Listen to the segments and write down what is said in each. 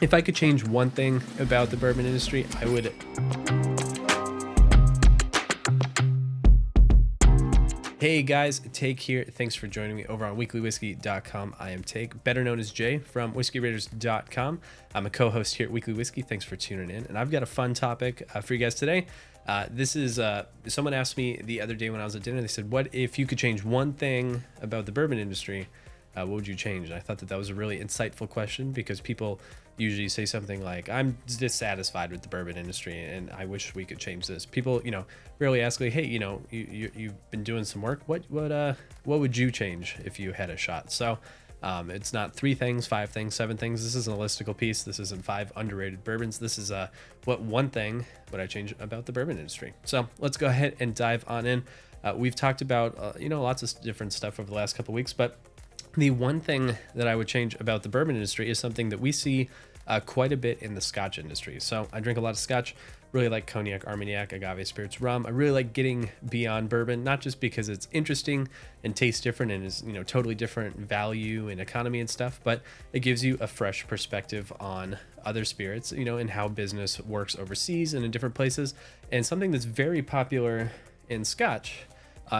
If I could change one thing about the bourbon industry, I would. Hey guys, Take here. Thanks for joining me over on weeklywhiskey.com. I am Take, better known as Jay from whiskeyraiders.com. I'm a co-host here at Weekly Whiskey. Thanks for tuning in. And I've got a fun topic for you guys today. This is someone asked me the other day when I was at dinner. They said, what if you could change one thing about the bourbon industry? What would you change? And I thought that was a really insightful question, because people usually say something like, I'm dissatisfied with the bourbon industry and I wish we could change this. People, rarely ask, like, hey, you've been doing some work. What would you change if you had a shot? So it's not 3 things, 5 things, 7 things. This isn't a listicle piece. This isn't 5 underrated bourbons. This is what one thing would I change about the bourbon industry. So let's go ahead and dive on in. We've talked about, lots of different stuff over the last couple of weeks, but the one thing that I would change about the bourbon industry is something that we see quite a bit in the Scotch industry. So I drink a lot of Scotch, really like cognac, Armagnac, agave spirits, rum. I really like getting beyond bourbon, not just because it's interesting and tastes different and is, totally different value and economy and stuff, but it gives you a fresh perspective on other spirits, and how business works overseas and in different places. And something that's very popular in Scotch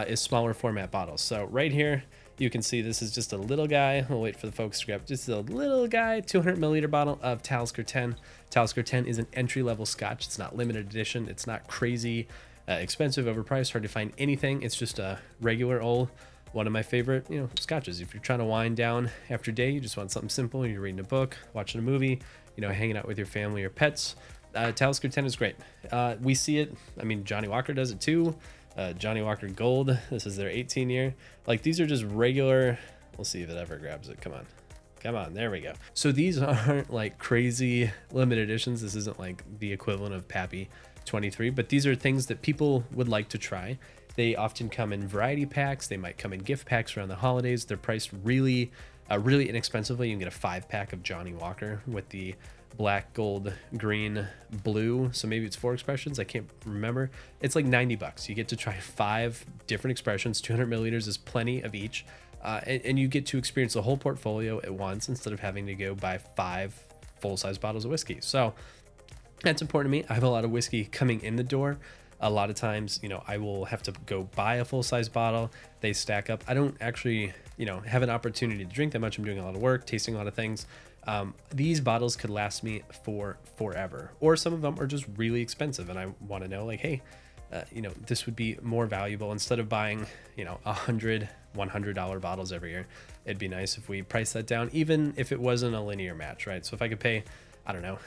is smaller format bottles. So right here, you can see this is just a little guy. I'll wait for the folks to grab just a little guy, 200 milliliter bottle of Talisker 10. Talisker 10 is an entry-level Scotch. It's not limited edition. It's not crazy expensive, overpriced, hard to find anything. It's just a regular old, one of my favorite, Scotches. If you're trying to wind down after a day, you just want something simple, you're reading a book, watching a movie, hanging out with your family or pets, Talisker 10 is great. We see it. I mean, Johnny Walker does it too. Johnny Walker Gold. This is their 18 year. Like, these are just regular. We'll see if it ever grabs it. Come on. There we go. So these aren't like crazy limited editions. This isn't like the equivalent of Pappy 23, but these are things that people would like to try. They often come in variety packs. They might come in gift packs around the holidays. They're priced really inexpensively. You can get a 5-pack of Johnny Walker with the black, gold, green, blue. So maybe it's 4 expressions. I can't remember. It's like $90. You get to try 5 different expressions. 200 milliliters is plenty of each. And you get to experience the whole portfolio at once instead of having to go buy 5 full-size bottles of whiskey. So that's important to me. I have a lot of whiskey coming in the door. A lot of times, I will have to go buy a full-size bottle. They stack up. I don't actually, have an opportunity to drink that much. I'm doing a lot of work, tasting a lot of things. These bottles could last me for forever, or some of them are just really expensive. And I want to know, like, hey, this would be more valuable instead of buying, $100 bottles every year. It'd be nice if we price that down, even if it wasn't a linear match, right? So if I could pay, I don't know,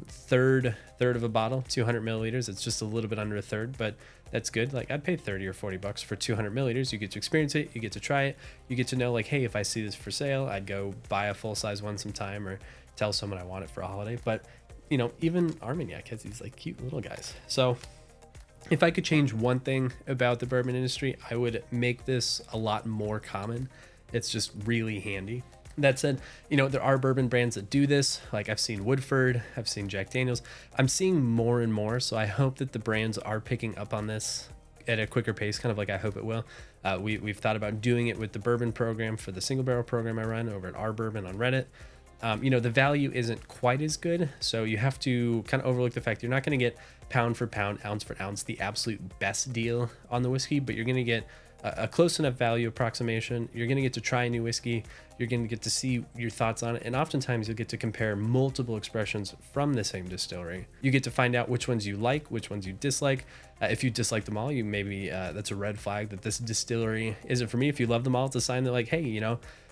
third of a bottle, 200 milliliters. It's just a little bit under a third, but that's good. Like, I'd pay 30 or 40 bucks for 200 milliliters. You get to experience it. You get to try it. You get to know, like, hey, if I see this for sale, I'd go buy a full size one sometime, or tell someone I want it for a holiday. But, even Armagnac has these like cute little guys. So if I could change one thing about the bourbon industry, I would make this a lot more common. It's just really handy. That said, there are bourbon brands that do this. Like, I've seen Woodford, I've seen Jack Daniels. I'm seeing more and more. So I hope that the brands are picking up on this at a quicker pace, kind of like I hope it will. We've thought about doing it with the bourbon program for the single barrel program I run over at Our Bourbon on Reddit. The value isn't quite as good. So you have to kind of overlook the fact you're not going to get pound for pound, ounce for ounce, the absolute best deal on the whiskey, but you're going to get a close enough value approximation. You're going to get to try a new whiskey. You're going to get to see your thoughts on it. And oftentimes you'll get to compare multiple expressions from the same distillery. You get to find out which ones you like, which ones you dislike. If you dislike them all, you maybe that's a red flag that this distillery isn't for me. If you love them all, it's a sign that, like, hey,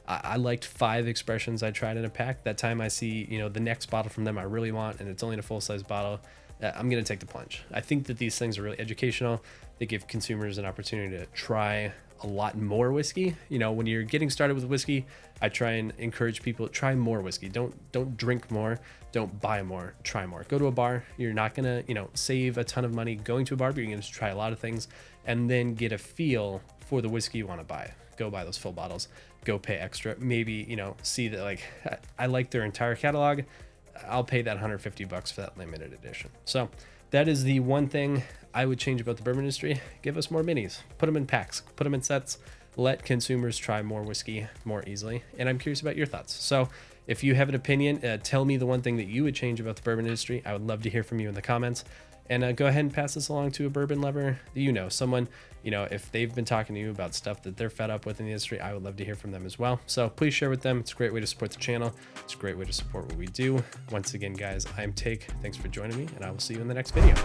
I liked 5 expressions I tried in a pack. That time I see, the next bottle from them I really want, and it's only in a full-size bottle, I'm going to take the plunge. I think that these things are really educational. They give consumers an opportunity to try a lot more whiskey. When you're getting started with whiskey, I try and encourage people to try more whiskey. Don't drink more. Don't buy more. Try more. Go to a bar. You're not going to, save a ton of money going to a bar, but you're going to try a lot of things and then get a feel for the whiskey you want to buy. Go buy those full bottles. Go pay extra. Maybe, see that, like, I like their entire catalog. I'll pay that $150 for that limited edition. So that is the one thing I would change about the bourbon industry. Give us more minis, put them in packs, put them in sets, let consumers try more whiskey more easily. And I'm curious about your thoughts. So If you have an opinion, tell me the one thing that you would change about the bourbon industry. I would love to hear from you in the comments. And go ahead and pass this along to a bourbon lover. Someone, if they've been talking to you about stuff that they're fed up with in the industry, I would love to hear from them as well. So please share with them. It's a great way to support the channel. It's a great way to support what we do. Once again, guys, I'm Take. Thanks for joining me, and I will see you in the next video.